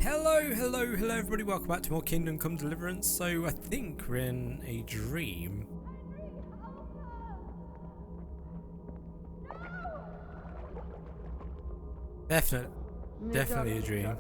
Hello everybody, welcome back to more Kingdom Come Deliverance. So I think we're in a dream. Definitely a dream.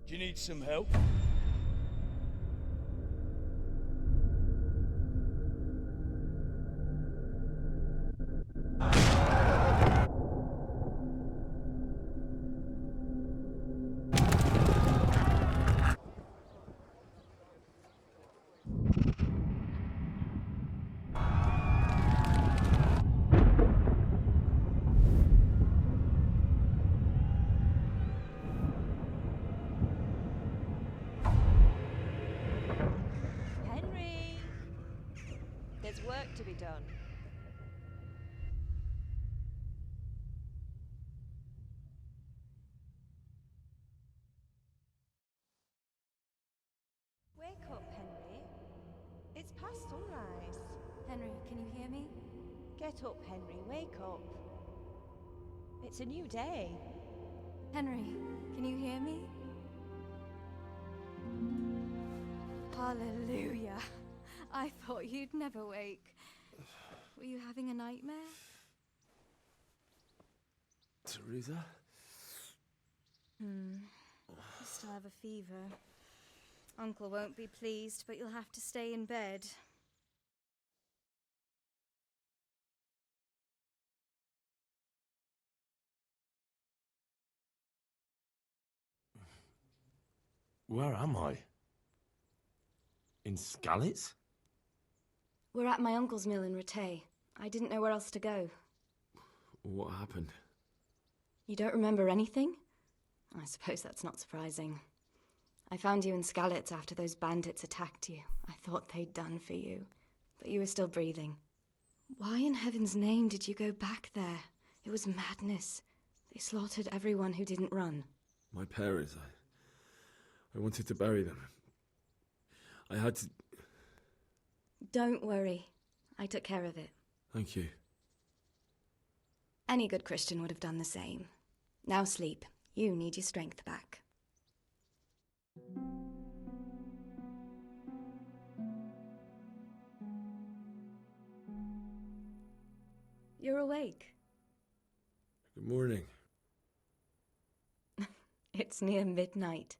Do you need some help? There's work to be done. Wake up, Henry. It's past sunrise. Henry, can you hear me? Get up, Henry. Wake up. It's a new day. Henry, can you hear me? Hallelujah. I thought you'd never wake. Were you having a nightmare? Theresa? You still have a fever. Uncle won't be pleased, but you'll have to stay in bed. Where am I? In Skalitz? We're at my uncle's mill in Ratay. I didn't know where else to go. What happened? You don't remember anything? I suppose that's not surprising. I found you in Skalitz after those bandits attacked you. I thought they'd done for you, but you were still breathing. Why in heaven's name did you go back there? It was madness. They slaughtered everyone who didn't run. My parents, I wanted to bury them. I had to... Don't worry. I took care of it. Thank you. Any good Christian would have done the same. Now sleep. You need your strength back. You're awake. Good morning. It's near midnight.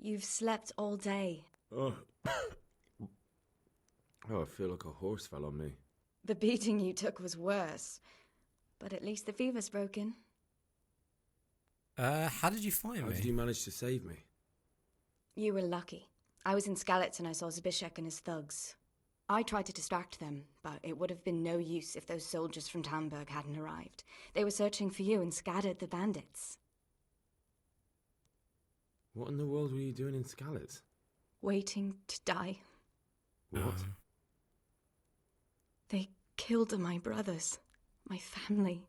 You've slept all day. Oh, I feel like a horse fell on me. The beating you took was worse. But at least the fever's broken. How did you find How me? did you manage to save me? You were lucky. I was in Skalitz and I saw Zbyszek and his thugs. I tried to distract them, but it would have been no use if those soldiers from Tamburg hadn't arrived. They were searching for you and scattered the bandits. What in the world were you doing in Skalitz? Waiting to die. What? They killed my brothers, my family,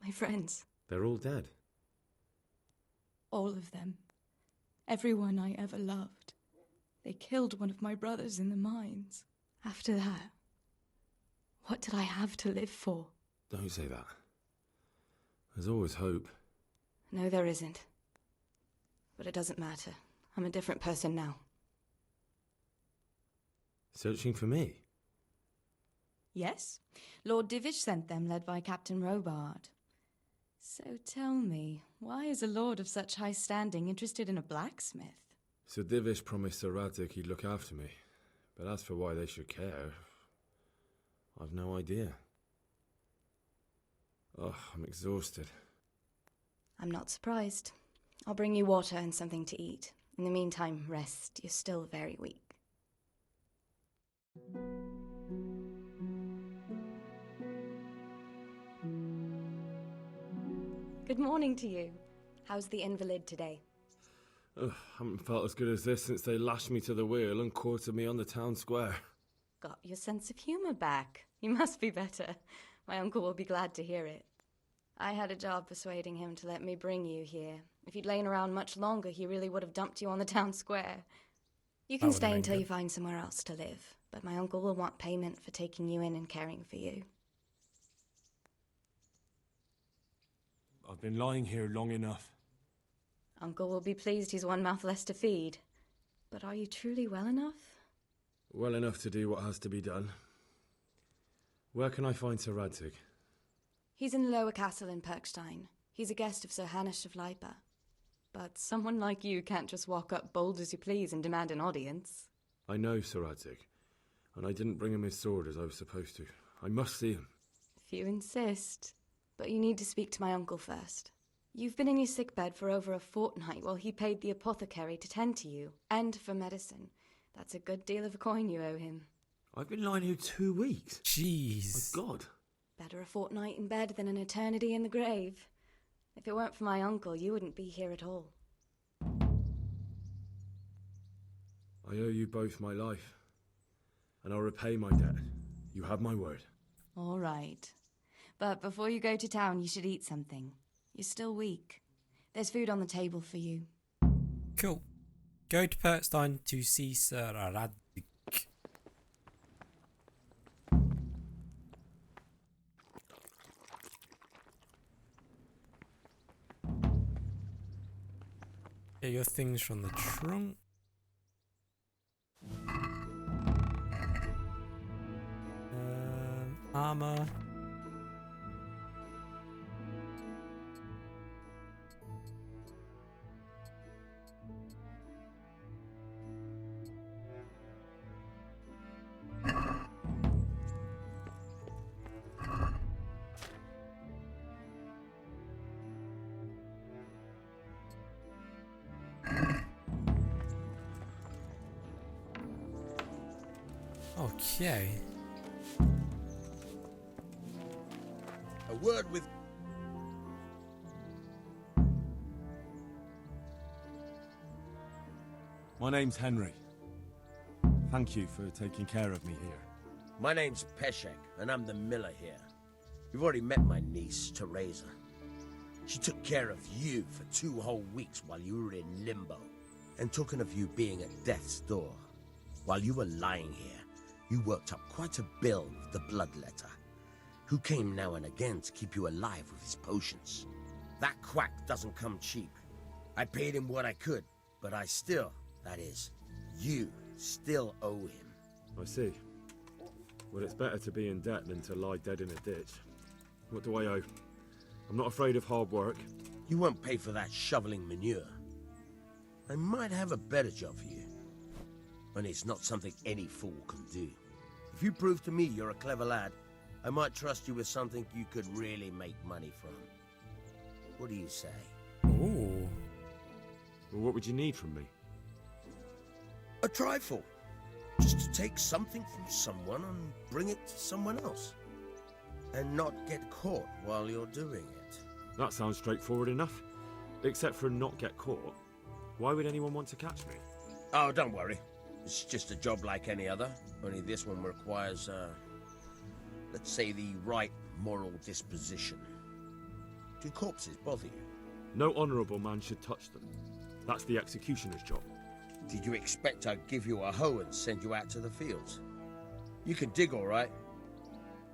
my friends. They're all dead. All of them. Everyone I ever loved. They killed one of my brothers in the mines. After that, what did I have to live for? Don't say that. There's always hope. No, there isn't. But it doesn't matter. I'm a different person now. Searching for me? Yes, Lord Divish sent them, led by Captain Robard. So tell me, why is a lord of such high standing interested in a blacksmith? Sir Divish promised Sir Radzik he'd look after me. But as for why they should care, I've no idea. Oh, I'm exhausted. I'm not surprised. I'll bring you water and something to eat. In the meantime, rest. You're still very weak. Good morning to you. How's the invalid today? Ugh, haven't felt as good as this since they lashed me to the wheel and quartered me on the town square. Got your sense of humor back. You must be better. My uncle will be glad to hear it. I had a job persuading him to let me bring you here. If you'd lain around much longer, he really would have dumped you on the town square. You can stay until you find somewhere else to live, but my uncle will want payment for taking you in and caring for you. I've been lying here long enough. Uncle will be pleased he's one mouth less to feed. But are you truly well enough? Well enough to do what has to be done. Where can I find Sir Radzig? He's in the lower castle in Perkstein. He's a guest of Sir Hanush of Leipa. But someone like you can't just walk up bold as you please and demand an audience. I know Sir Radzig, and I didn't bring him his sword as I was supposed to. I must see him. If you insist. But you need to speak to my uncle first. You've been in your sickbed for over a fortnight while he paid the apothecary to tend to you, and for medicine. That's a good deal of a coin you owe him. I've been lying here 2 weeks. Jeez. My God. Better a fortnight in bed than an eternity in the grave. If it weren't for my uncle, you wouldn't be here at all. I owe you both my life, and I'll repay my debt. You have my word. All right. But before you go to town, you should eat something. You're still weak. There's food on the table for you. Cool. Go to Perkstein to see Sir Radzig. Get your things from the trunk. Armor. Okay. A word with... My name's Henry. Thank you for taking care of me here. My name's Peshek, and I'm the miller here. You've already met my niece, Theresa. She took care of you for 2 whole weeks while you were in limbo. And talking of you being at death's door, while you were lying here, you worked up quite a bill with the bloodletter, who came now and again to keep you alive with his potions. That quack doesn't come cheap. I paid him what I could, but I still, that is, you still owe him. I see. Well, it's better to be in debt than to lie dead in a ditch. What do I owe? I'm not afraid of hard work. You won't pay for that shoveling manure. I might have a better job for you. And it's not something any fool can do. If you prove to me you're a clever lad, I might trust you with something you could really make money from. What do you say? Ooh. Well, what would you need from me? A trifle. Just to take something from someone and bring it to someone else. And not get caught while you're doing it. That sounds straightforward enough. Except for not get caught. Why would anyone want to catch me? Oh, don't worry. It's just a job like any other. Only this one requires, let's say the right moral disposition. Do corpses bother you? No honourable man should touch them. That's the executioner's job. Did you expect I'd give you a hoe and send you out to the fields? You can dig all right,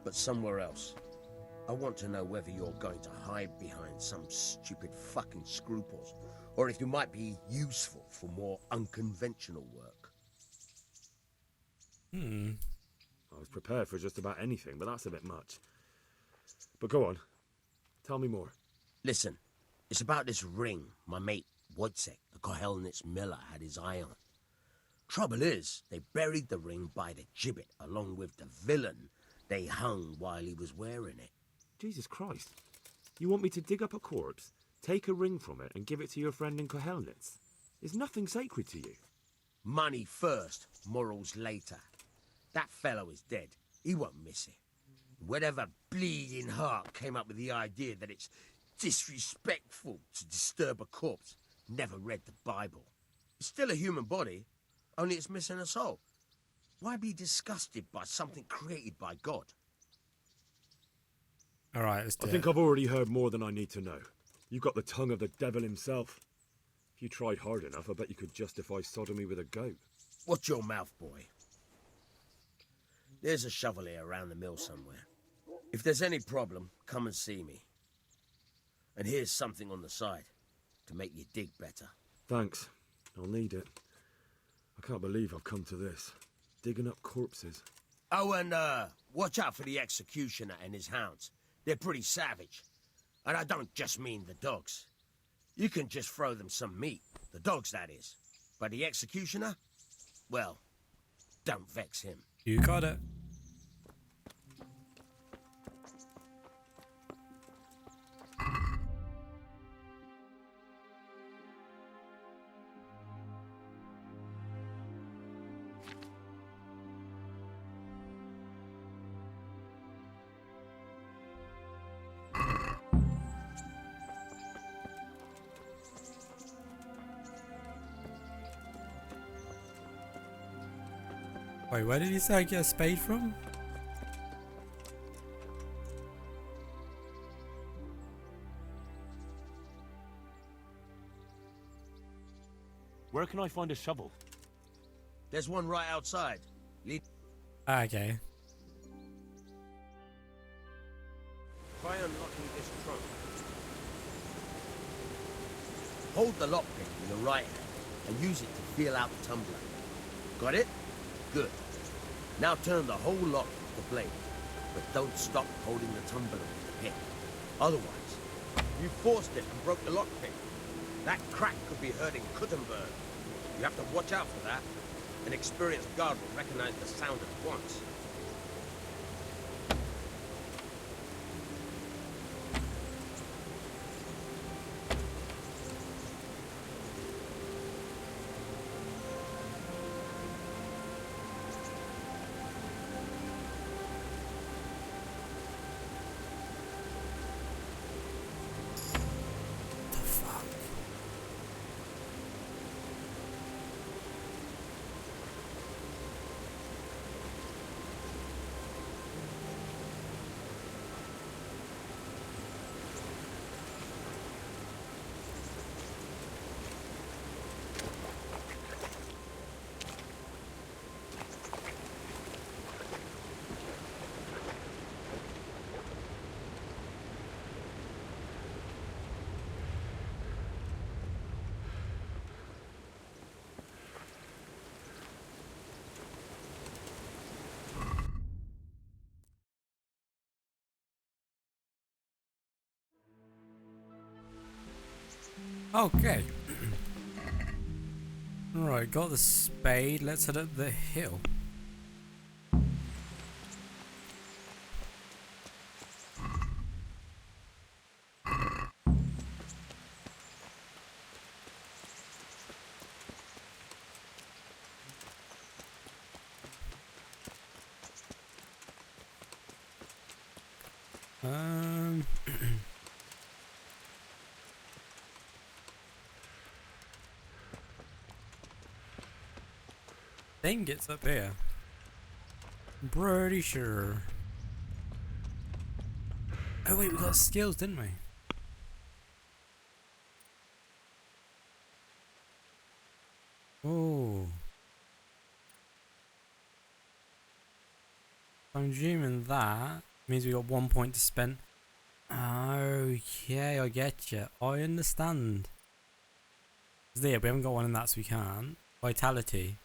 but somewhere else. I want to know whether you're going to hide behind some stupid fucking scruples, or if you might be useful for more unconventional work. I was prepared for just about anything, but that's a bit much. But go on. Tell me more. Listen, it's about this ring my mate Wojciech, the Kohelnitz miller, had his eye on. Trouble is, they buried the ring by the gibbet along with the villain they hung while he was wearing it. Jesus Christ. You want me to dig up a corpse, take a ring from it, and give it to your friend in Kohelnitz? Is nothing sacred to you? Money first, morals later. That fellow is dead. He won't miss it. Whatever bleeding heart came up with the idea that it's disrespectful to disturb a corpse never read the Bible. It's still a human body, only it's missing a soul. Why be disgusted by something created by God? Alright, let's do I it. think I've already heard more than I need to know. You've got the tongue of the devil himself. If you tried hard enough, I bet you could justify sodomy with a goat. Watch your mouth, boy. There's a shovel here around the mill somewhere. If there's any problem, come and see me. And here's something on the side to make you dig better. Thanks. I'll need it. I can't believe I've come to this. Digging up corpses. Oh, and watch out for the executioner and his hounds. They're pretty savage. And I don't just mean the dogs. You can just throw them some meat. The dogs, that is. But the executioner? Well, don't vex him. You got it. Wait, where did he say I get a spade from? Where can I find a shovel? There's one right outside. Okay. Try unlocking this trunk. Hold the lockpick in your right hand and use it to feel out the tumbler. Got it? Good. Now turn the whole lock with the blade, but don't stop holding the tumbler with the pick. Otherwise, you forced it and broke the lockpick. That crack could be hurting Kuttenberg. You have to watch out for that. An experienced guard will recognize the sound at once. The fuck? Okay. Right, got the spade. Let's head up the hill. Thing gets up here. I'm pretty sure. Oh wait, we got skills, didn't we? Oh. I'm assuming that means we got 1 point to spend. Okay, I get you. I understand. There, we haven't got one in that, so we can't. Vitality.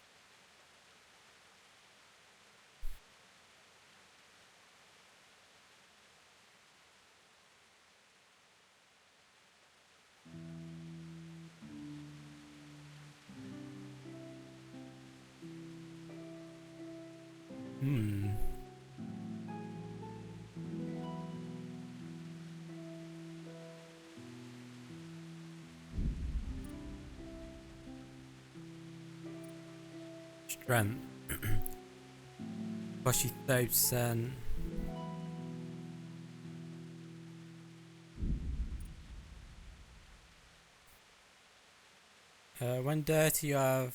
Strength. Plus you 30%. When dirty, you have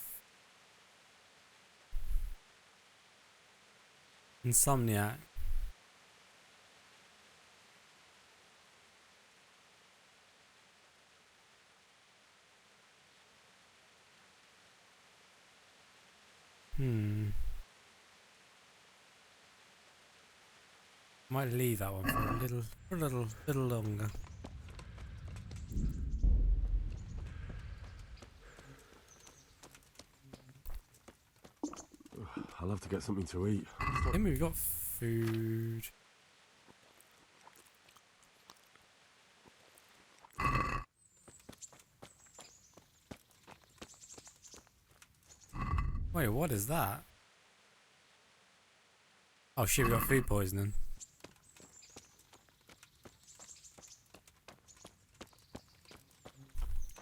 insomniac. Might leave that one for a little longer. I'll have to get something to eat. I think we've got food. Wait, what is that? Oh shit, we got food poisoning.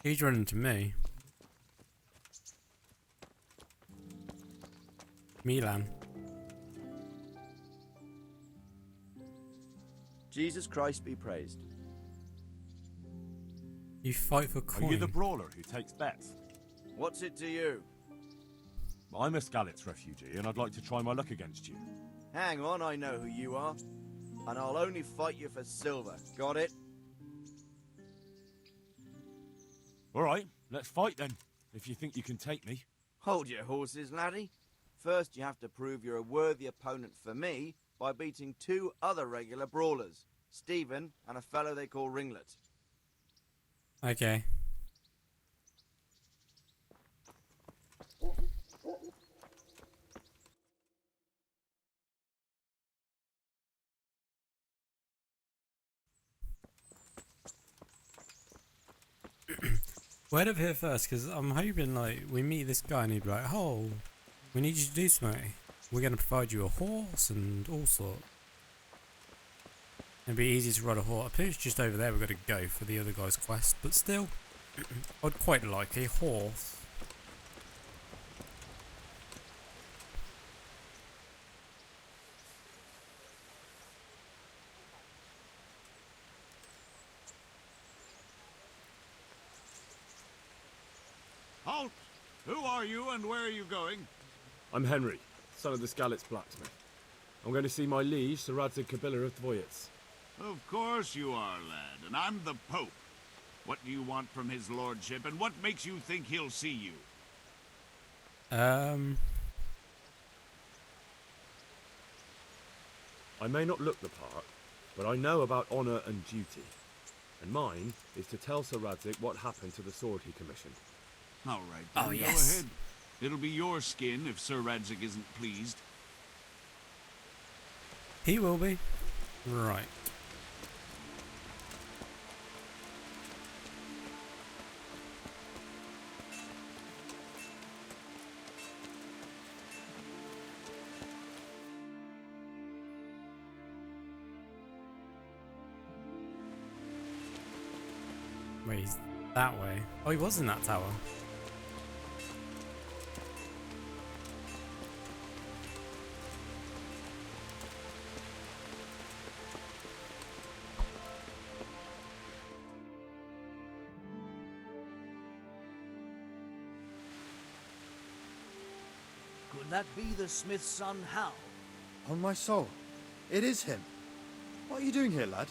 He's running to me. Milan. Jesus Christ be praised. You fight for coin. Are you the brawler who takes bets? What's it to you? I'm a Skalitz refugee, and I'd like to try my luck against you. Hang on, I know who you are. And I'll only fight you for silver. Got it? All right, let's fight then, if you think you can take me. Hold your horses, laddie. First, you have to prove you're a worthy opponent for me by beating 2 other regular brawlers, Stephen and a fellow they call Ringlet. Okay. Where'd it here first? Because I'm hoping like we meet this guy and he'd be like, oh, we need you to do something. We're going to provide you a horse and all sorts. It'd be easy to ride a horse. I think it's just over there we've got to go for the other guy's quest. But still, I'd quite like a horse. Halt! Who are you and where are you going? I'm Henry, son of the Skalitz blacksmith. I'm going to see my liege, Sir Radzig Kabila of Dvoyets. Of course you are, lad, and I'm the Pope. What do you want from his lordship, and what makes you think he'll see you? I may not look the part, but I know about honour and duty. And mine is to tell Sir Radzig what happened to the sword he commissioned. All right, then, Oh, go yes. ahead. It'll be your skin if Sir Radzig isn't pleased. He will be. Right. Wait, he's that way. Oh, he was in that tower. Could that be the smith's son, Hal? On my soul, it is him. What are you doing here, lad?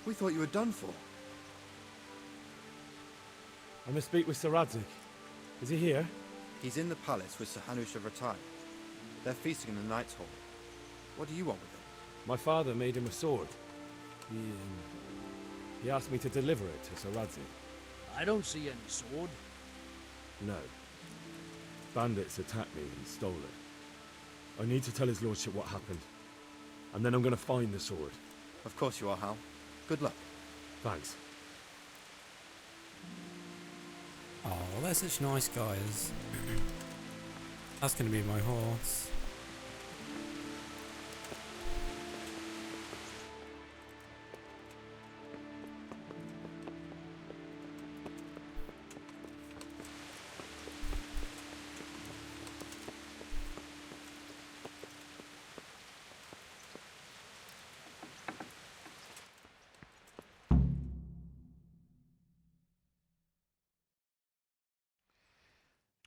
We thought you were done for. I must speak with Sir Radzig. Is he here? He's in the palace with Sir Hanush of Rattay. They're feasting in the Knight's Hall. What do you want with him? My father made him a sword. He asked me to deliver it to Sir Radzig. I don't see any sword. No. Bandits attacked me and stole it. I need to tell his lordship what happened. And then I'm going to find the sword. Of course you are, Hal. Good luck. Thanks. Oh, they're such nice guys. That's going to be my horse.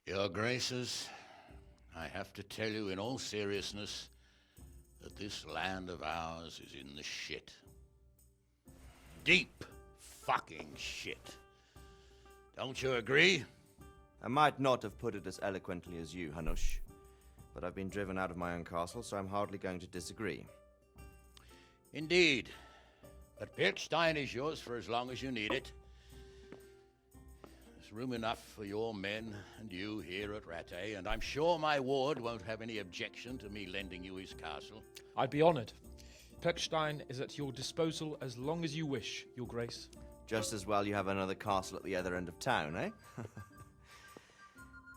Your Graces, I have to tell you in all seriousness that this land of ours is in the shit. Deep fucking shit. Don't you agree? I might not have put it as eloquently as you, Hanush, but I've been driven out of my own castle, so I'm hardly going to disagree. Indeed. But Pilchstein is yours for as long as you need it. There's room enough for your men and you here at Rattay, and I'm sure my ward won't have any objection to me lending you his castle. I'd be honored. Pilchstein is at your disposal as long as you wish, Your Grace. Just as well you have another castle at the other end of town, eh?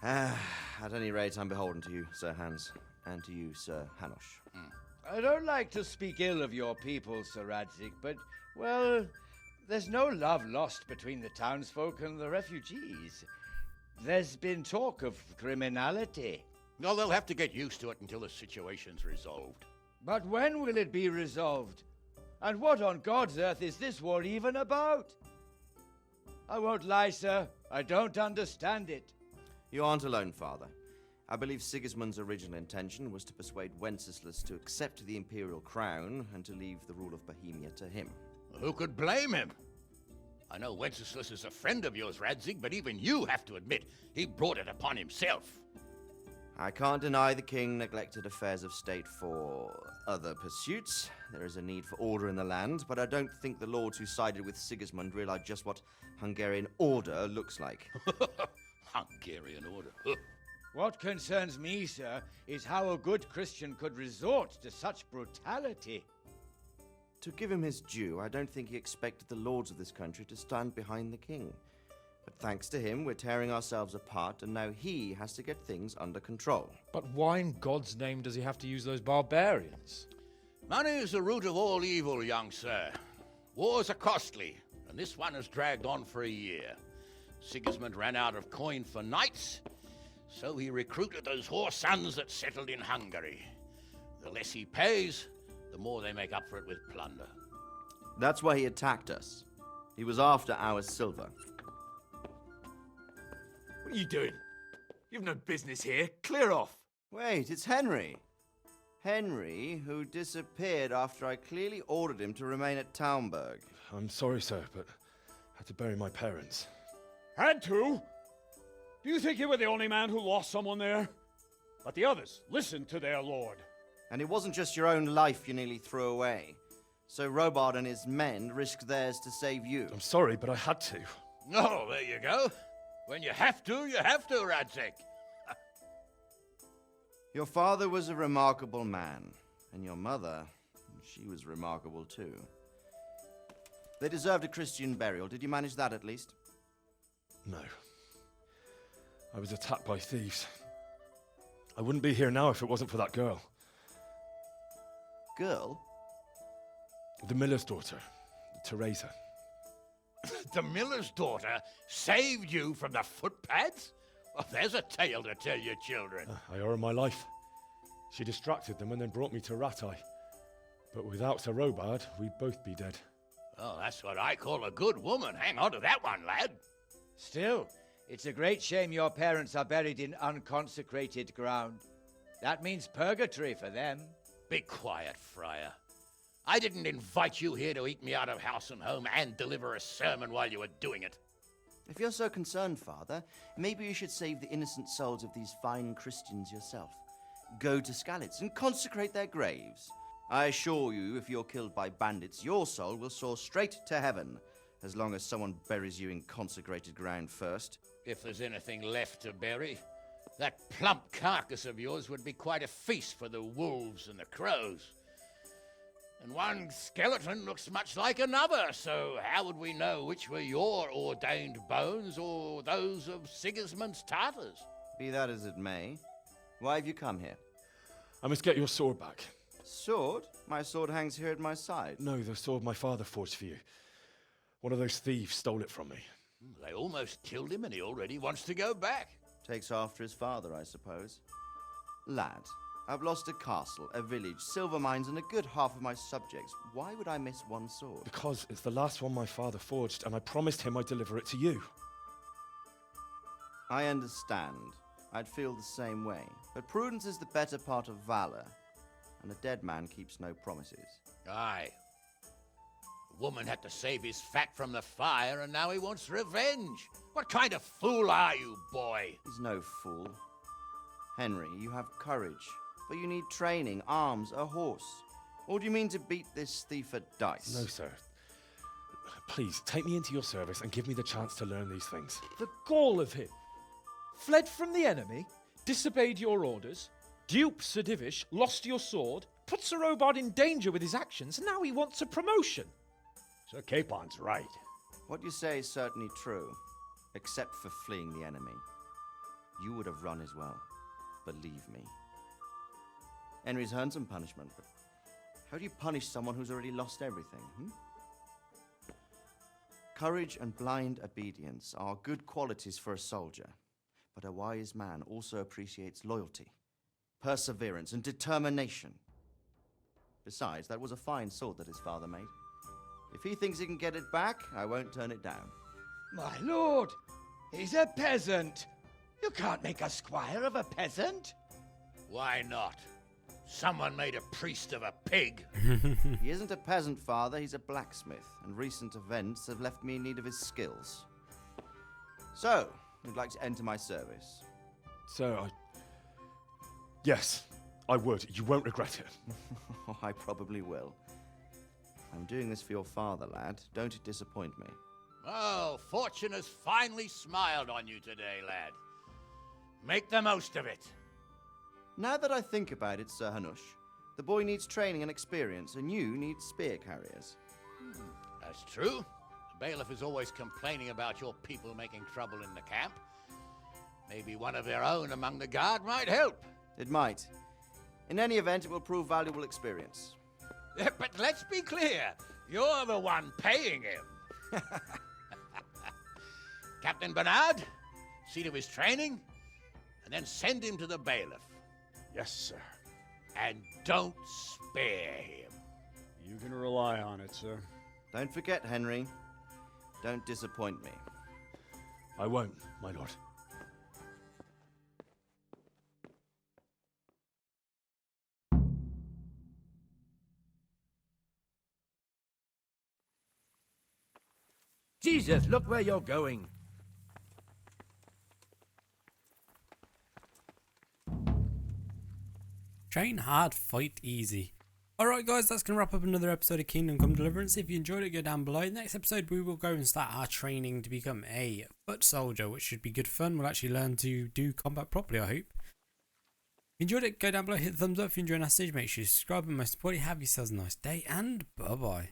At any rate, I'm beholden to you, Sir Hans, and to you, Sir Hanush. I don't like to speak ill of your people, Sir Radzig, but, well, there's no love lost between the townsfolk and the refugees. There's been talk of criminality. Well, they'll have to get used to it until the situation's resolved. But when will it be resolved? And what on God's earth is this war even about? I won't lie, sir. I don't understand it. You aren't alone, Father. I believe Sigismund's original intention was to persuade Wenceslas to accept the imperial crown and to leave the rule of Bohemia to him. Who could blame him? I know Wenceslas is a friend of yours, Radzig, but even you have to admit he brought it upon himself. I can't deny the king neglected affairs of state for other pursuits. There is a need for order in the land, but I don't think the lords who sided with Sigismund realized just what Hungarian order looks like. Hungarian order? What concerns me, sir, is how a good Christian could resort to such brutality. To give him his due, I don't think he expected the lords of this country to stand behind the king. But thanks to him, we're tearing ourselves apart, and now he has to get things under control. But why in God's name does he have to use those barbarians? Money is the root of all evil, young sir. Wars are costly, and this one has dragged on for a year. Sigismund ran out of coin for knights, so he recruited those whore sons that settled in Hungary. The less he pays, the more they make up for it with plunder. That's why he attacked us. He was after our silver. What are you doing? You've no business here. Clear off. Wait, it's Henry. Henry, who disappeared after I clearly ordered him to remain at Taumberg. I'm sorry, sir, but I had to bury my parents. Had to? Do you think you were the only man who lost someone there? But the others listened to their lord. And it wasn't just your own life you nearly threw away. So Robard and his men risked theirs to save you. I'm sorry, but I had to. Oh, there you go. When you have to, Radzig. Your father was a remarkable man, and your mother, she was remarkable too. They deserved a Christian burial. Did you manage that at least? No. I was attacked by thieves. I wouldn't be here now if it wasn't for that girl. Girl? The miller's daughter, Theresa. The miller's daughter saved you from the footpads? Well, there's a tale to tell your children. I owe her my life. She distracted them and then brought me to Rattay. But without Sir Robard, we'd both be dead. Oh, that's what I call a good woman. Hang on to that one, lad. Still, it's a great shame your parents are buried in unconsecrated ground. That means purgatory for them. Be quiet, Friar. I didn't invite you here to eat me out of house and home and deliver a sermon while you were doing it. If you're so concerned, Father, maybe you should save the innocent souls of these fine Christians yourself. Go to Skalitz and consecrate their graves. I assure you, if you're killed by bandits, your soul will soar straight to heaven, as long as someone buries you in consecrated ground first. If there's anything left to bury, that plump carcass of yours would be quite a feast for the wolves and the crows. And one skeleton looks much like another, so how would we know which were your ordained bones or those of Sigismund's Tartars? Be that as it may, why have you come here? I must get your sword back. Sword? My sword hangs here at my side. No, the sword my father forged for you. One of those thieves stole it from me. They almost killed him and he already wants to go back. Takes after his father, I suppose. Lad, I've lost a castle, a village, silver mines, and a good half of my subjects. Why would I miss one sword? Because it's the last one my father forged, and I promised him I'd deliver it to you. I understand. I'd feel the same way. But prudence is the better part of valor, and a dead man keeps no promises. Aye. The woman had to save his fat from the fire, and now he wants revenge. What kind of fool are you, boy? He's no fool. Henry, you have courage, but you need training, arms, a horse. Or do you mean to beat this thief at dice? No, sir. Please, take me into your service and give me the chance to learn these things. The gall of him. Fled from the enemy, disobeyed your orders, duped Sir Divish, lost your sword, put Sir Robard in danger with his actions, and now he wants a promotion. Sir Capon's right. What you say is certainly true, except for fleeing the enemy. You would have run as well, believe me. Henry's earned some punishment, but how do you punish someone who's already lost everything, Courage and blind obedience are good qualities for a soldier, but a wise man also appreciates loyalty, perseverance, and determination. Besides, that was a fine sword that his father made. If he thinks he can get it back, I won't turn it down. My lord, he's a peasant. You can't make a squire of a peasant. Why not? Someone made a priest of a pig. He isn't a peasant, father. He's a blacksmith, and recent events have left me in need of his skills. So, you'd like to enter my service? Sir, Yes, I would. You won't regret it. I probably will. I'm doing this for your father, lad. Don't it disappoint me. Oh, fortune has finally smiled on you today, lad. Make the most of it. Now that I think about it, Sir Hanush, the boy needs training and experience, and you need spear carriers. That's true. The bailiff is always complaining about your people making trouble in the camp. Maybe one of their own among the guard might help. It might. In any event, it will prove valuable experience. But let's be clear. You're the one paying him. Captain Bernard, see to his training, and then send him to the bailiff. Yes, sir. And don't spare him. You can rely on it, sir. Don't forget, Henry. Don't disappoint me. I won't, my lord. Jesus, look where you're going. Train hard, fight easy. Alright guys, that's going to wrap up another episode of Kingdom Come Deliverance. If you enjoyed it, go down below. Next episode we will go and start our training to become a foot soldier, which should be good fun. We'll actually learn to do combat properly, I hope. If you enjoyed it, go down below, hit the thumbs up. If you enjoyed our stage, make sure you subscribe, and most importantly, have yourselves a nice day, and bye bye.